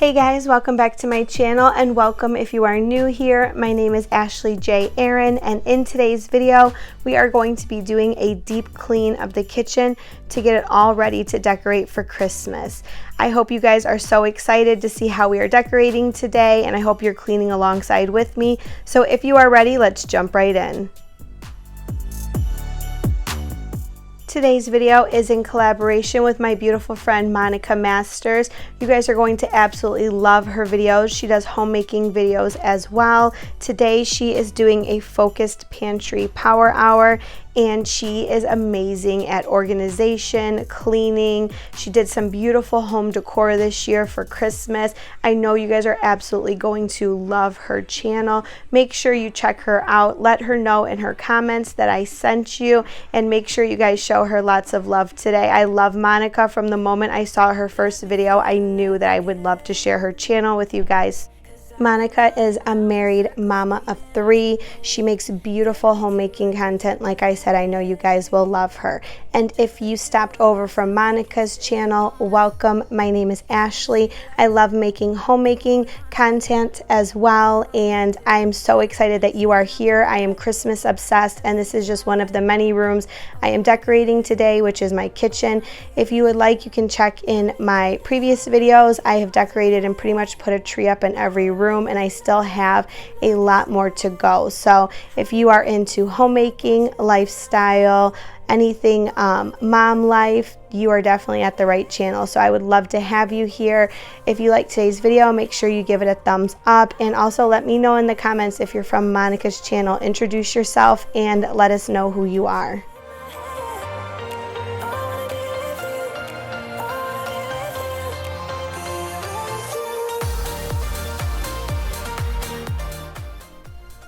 Hey guys, welcome back to my channel and welcome if you are new here. My name is Ashley J. Aaron and in today's video we are going to be doing a deep clean of the kitchen to get it all ready to decorate for Christmas. I hope you guys are so excited to see how we are decorating today, and I hope you're cleaning alongside with me. So if you are ready, let's jump right in. Today's video is in collaboration with my beautiful friend Monica Masters. You guys are going to absolutely love her videos. She does homemaking videos as well. Today she is doing a focused pantry power hour and she is amazing at organization, cleaning. She did some beautiful home decor this year for Christmas. I know you guys are absolutely going to love her channel. Make sure you check her out. Let her know in her comments that I sent you, and make sure you guys show her lots of love today. I love Monica. From the moment I saw her first video, I knew that I would love to share her channel with you guys. Monica is a married mama of 3. She makes beautiful homemaking content. Like I said, I know you guys will love her. And if you stopped over from Monica's channel, welcome. My name is Ashley. I love making homemaking content as well, and I am so excited that you are here. I am Christmas obsessed, and this is just one of the many rooms I am decorating today, which is my kitchen. If you would like, you can check in my previous videos. I have decorated and pretty much put a tree up in every room, and I still have a lot more to go. So if you are into homemaking, lifestyle, anything mom life, you are definitely at the right channel. So I would love to have you here. If you like today's video, make sure you give it a thumbs up, and also let me know in the comments if you're from Monica's channel. Introduce yourself and let us know who you are.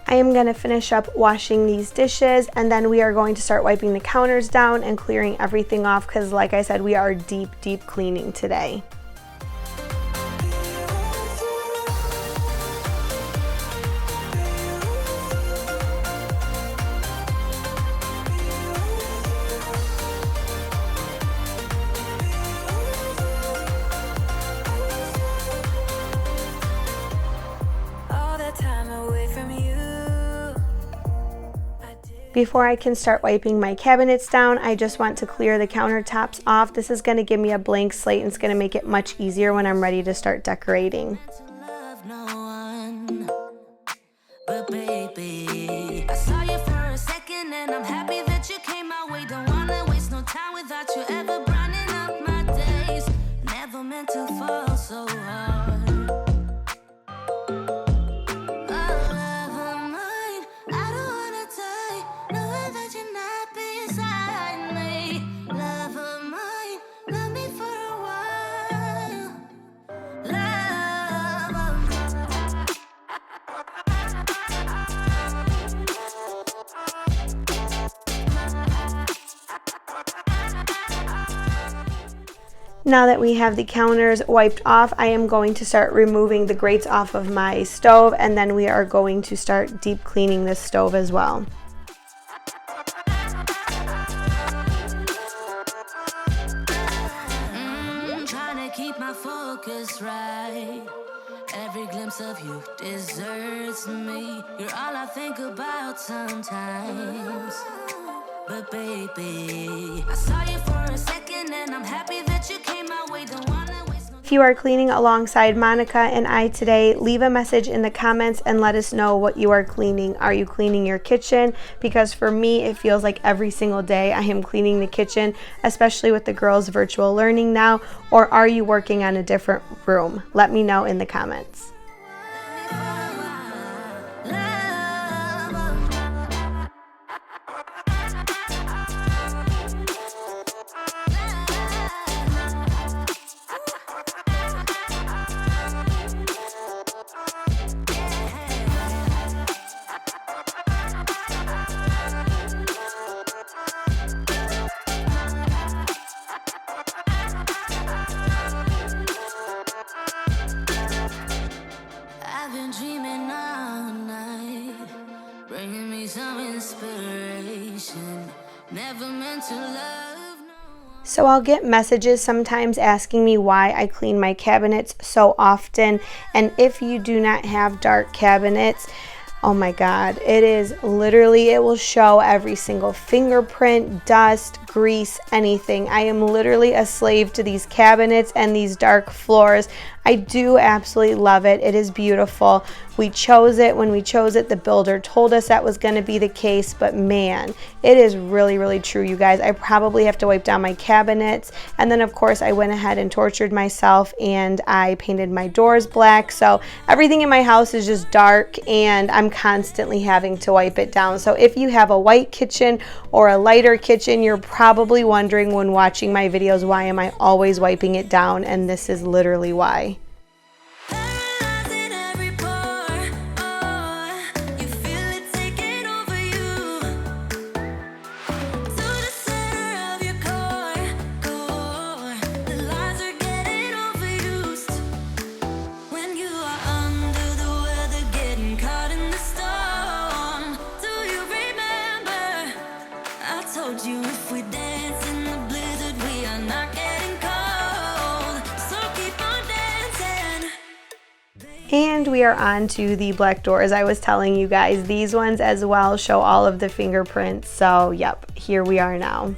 I am going to finish up washing these dishes, and then we are going to start wiping the counters down and clearing everything off because, like I said, we are deep cleaning today. Before I can start wiping my cabinets down, I just want to clear the countertops off. This is going to give me a blank slate, and it's going to make it much easier when I'm ready to start decorating. But baby, I saw you for a second and I'm happy that you came my way. Don't wanna waste no time without you ever brightening up my days. Never meant to fall so hard. Now that we have the counters wiped off, I am going to start removing the grates off of my stove, and then we are going to start deep cleaning this stove as well. Trying to keep my focus right. Every glimpse of you deserts me. You're all I think about sometimes. But baby, I saw you for a second and I'm happy that you came my way. Don't wanna waste no. If you are cleaning alongside Monica and I today, leave a message in the comments and let us know what you are cleaning. Are you cleaning your kitchen? Because for me, it feels like every single day I am cleaning the kitchen, especially with the girls' virtual learning now. Or are you working on a different room? Let me know in the comments. So I'll get messages sometimes asking me why I clean my cabinets so often, and if you do not have dark cabinets, oh my God, it is literally, it will show every single fingerprint, dust, grease, anything. I am literally a slave to these cabinets and these dark floors. I do absolutely love it. It is beautiful. We chose it. When we chose it, the builder told us that was going to be the case, but man, it is really, really true, you guys. I probably have to wipe down my cabinets, and then of course I went ahead and tortured myself and I painted my doors black, so everything in my house is just dark and I'm constantly having to wipe it down. So if you have a white kitchen or a lighter kitchen, you're probably wondering when watching my videos, why am I always wiping it down? And this is literally why. And we are on to the black doors. I was telling you guys, these ones as well show all of the fingerprints. So yep, here we are now.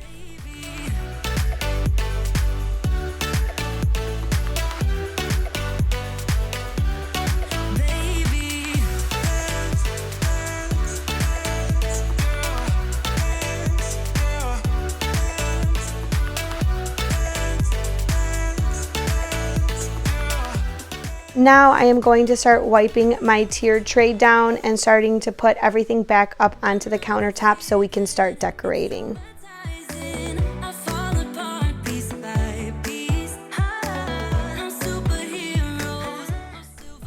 Now I am going to start wiping my tiered tray down and starting to put everything back up onto the countertop so we can start decorating.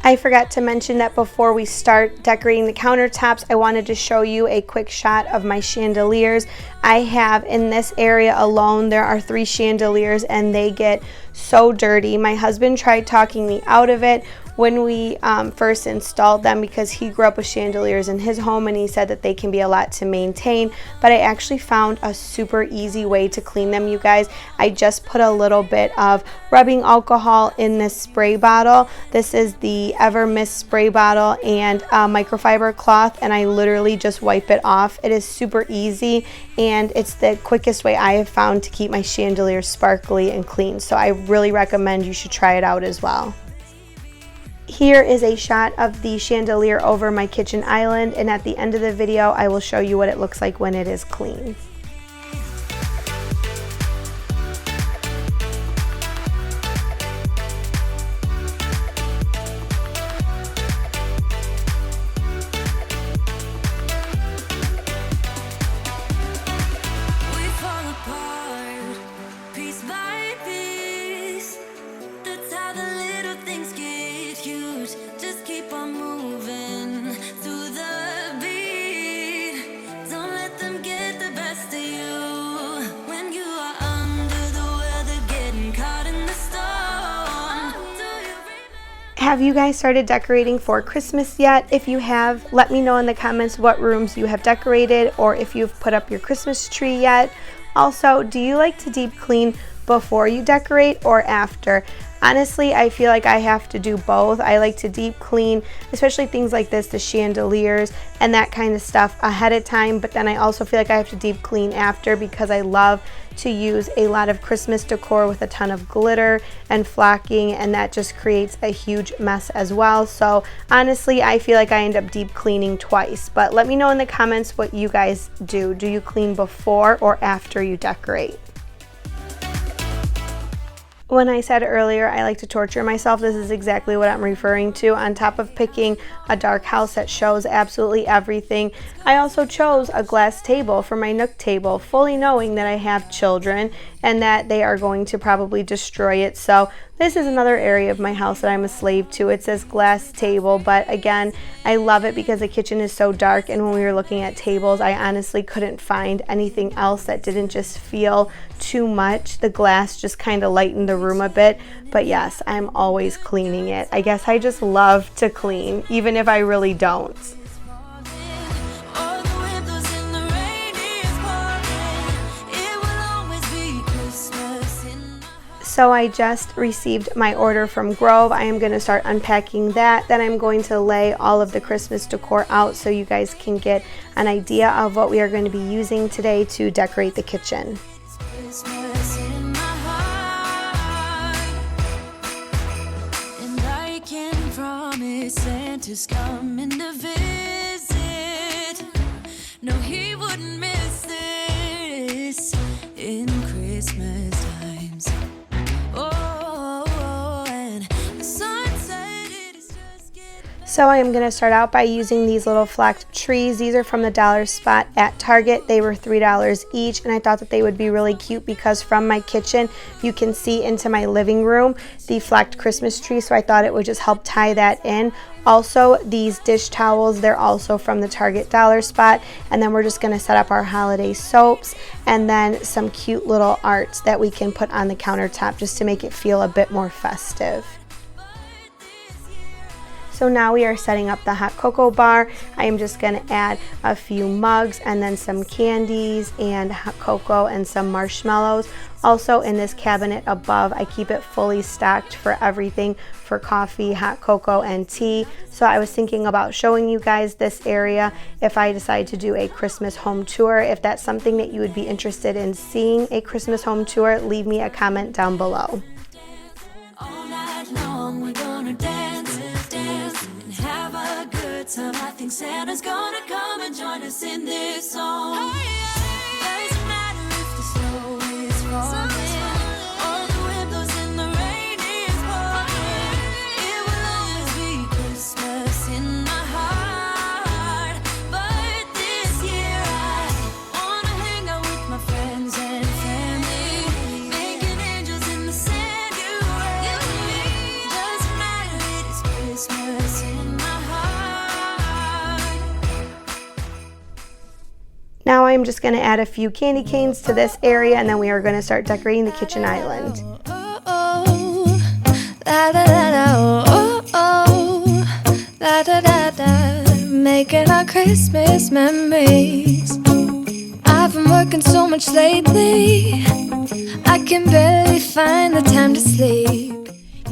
I forgot to mention that before we start decorating the countertops, I wanted to show you a quick shot of my chandeliers. I have in this area alone, there are 3 chandeliers and they get so dirty. My husband tried talking me out of it when we first installed them because he grew up with chandeliers in his home and he said that they can be a lot to maintain, but I actually found a super easy way to clean them, you guys. I just put a little bit of rubbing alcohol in this spray bottle. This is the Ever Mist spray bottle and microfiber cloth, and I literally just wipe it off. It is super easy and it's the quickest way I have found to keep my chandeliers sparkly and clean, so I really recommend you should try it out as well. Here is a shot of the chandelier over my kitchen island, and at the end of the video I will show you what it looks like when it is clean. Have you guys started decorating for Christmas yet? If you have, let me know in the comments what rooms you have decorated or if you've put up your Christmas tree yet. Also, do you like to deep clean before you decorate or after? Honestly, I feel like I have to do both. I like to deep clean, especially things like this, the chandeliers and that kind of stuff ahead of time, but then I also feel like I have to deep clean after because I love to use a lot of Christmas decor with a ton of glitter and flocking, and that just creates a huge mess as well. So honestly, I feel like I end up deep cleaning twice, but let me know in the comments what you guys do. Do you clean before or after you decorate? When I said earlier I like to torture myself, this is exactly what I'm referring to. On top of picking a dark house that shows absolutely everything, I also chose a glass table for my nook table, fully knowing that I have children and that they are going to probably destroy it. So this is another area of my house that I'm a slave to. It says glass table, but again, I love it because the kitchen is so dark, and when we were looking at tables, I honestly couldn't find anything else that didn't just feel too much. The glass just kind of lightened the room a bit, but yes, I'm always cleaning it. I guess I just love to clean, even if I really don't. So I just received my order from Grove. I am going to start unpacking that. Then I'm going to lay all of the Christmas decor out so you guys can get an idea of what we are going to be using today to decorate the kitchen. Christmas in my heart, and I can promise Santa's coming to visit. No, he wouldn't miss this in Christmas times. Oh, and the sunset, it is just getting... So I am going to start out by using these little flocked trees. These are from the dollar spot at Target. They were $3 each, and I thought that they would be really cute because from my kitchen you can see into my living room the flocked Christmas tree, so I thought it would just help tie that in. Also, these dish towels, they're also from the Target dollar spot, and then we're just going to set up our holiday soaps and then some cute little art that we can put on the countertop just to make it feel a bit more festive. So now we are setting up the hot cocoa bar. I am just going to add a few mugs and then some candies and hot cocoa and some marshmallows. Also in this cabinet above, I keep it fully stocked for everything for coffee, hot cocoa, and tea. So I was thinking about showing you guys this area if I decide to do a Christmas home tour. If that's something that you would be interested in seeing, a Christmas home tour, leave me a comment down below. All night long we're gonna dance, dance, and have a good time. I think Santa's gonna come and join us in this song. Doesn't matter if the snow is falling or the wind blows and the rain is pouring. It will always be Christmas in my heart. But this year I wanna hang out with my friends and family, making angels in the sand. Doesn't matter, it is Christmas in my heart. Now I'm just going to add a few candy canes to this area, and then we are going to start decorating the kitchen island. Oh, oh, la da da da, oh, oh, la da da da, making our Christmas memories. I've been working so much lately, I can barely find the time to sleep.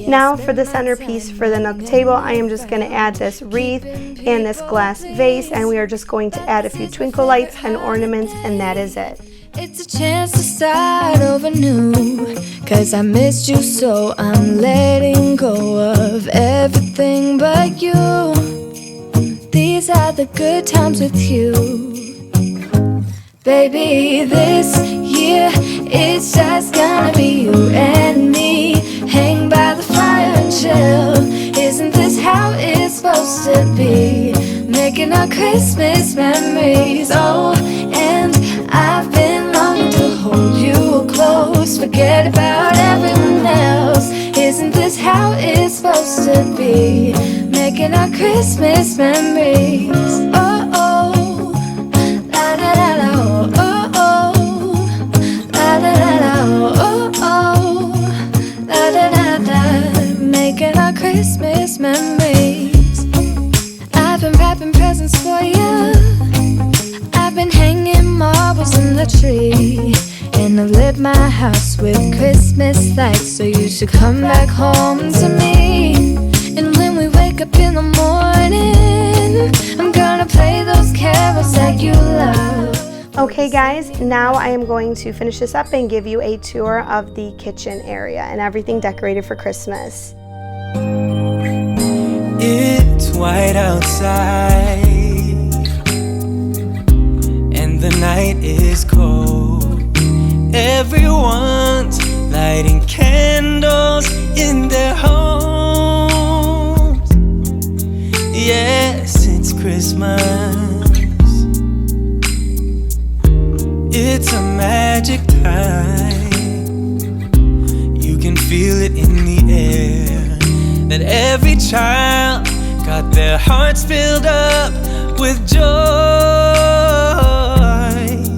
Now for the centerpiece for the Nook table, I am just going to add this wreath and this glass vase, and we are just going to add a few twinkle lights and ornaments, and that is it. It's a chance to start over new, 'cause I missed you, so I'm letting go of everything but you. These are the good times with you. Baby, this year it's just gonna be you and me. Hang by the fire and chill. Isn't this how it's supposed to be? Making our Christmas memories. Oh, and I've been longing to hold you close. Forget about everyone else. Isn't this how it's supposed to be? Making our Christmas memories. Oh, oh, la da da da, oh, oh, la da da da, oh, oh, la da da da, making our Christmas memories. I've been wrapping presents for you. I've been hanging marbles in the tree, and I've lit my house with Christmas lights, so you should come back home to me. And when we wake up in the morning, I'm gonna play those carols that you love. Okay guys, now I am going to finish this up and give you a tour of the kitchen area and everything decorated for Christmas. It's white outside and the night is cold. Everyone's lighting candles in their homes. Yes, it's Christmas. It's a magic time. You can feel it in the air, that every child got their hearts filled up with joy.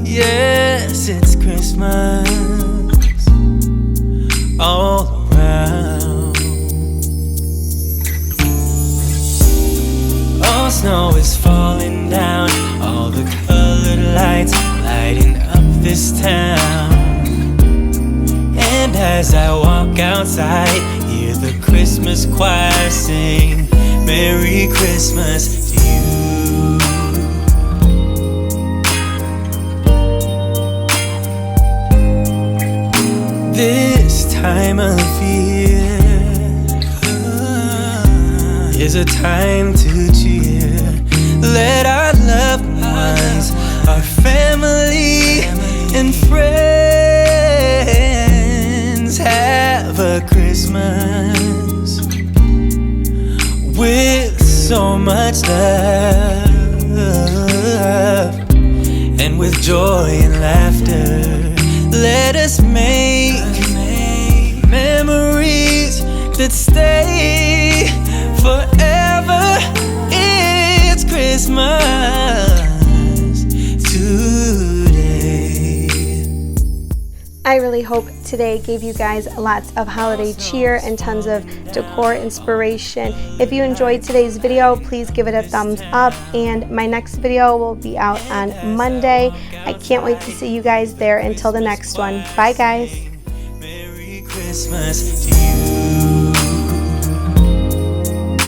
Yes, it's Christmas all around. Oh, snow is falling down, all the colored lights lighting up this town. And And as I walk outside, hear the Christmas choir sing Merry Christmas to you. This time of year is a time to cheer. Let our loved ones, our family and friends have a Christmas with so much love, and with joy and laughter. Let us make memories that stay forever. It's Christmas today. I really hope today gave you guys lots of holiday cheer and tons of decor inspiration. If you enjoyed today's video, please give it a thumbs up, and my next video will be out on Monday. I can't wait to see you guys there. Until the next one, bye guys. Merry Christmas to you.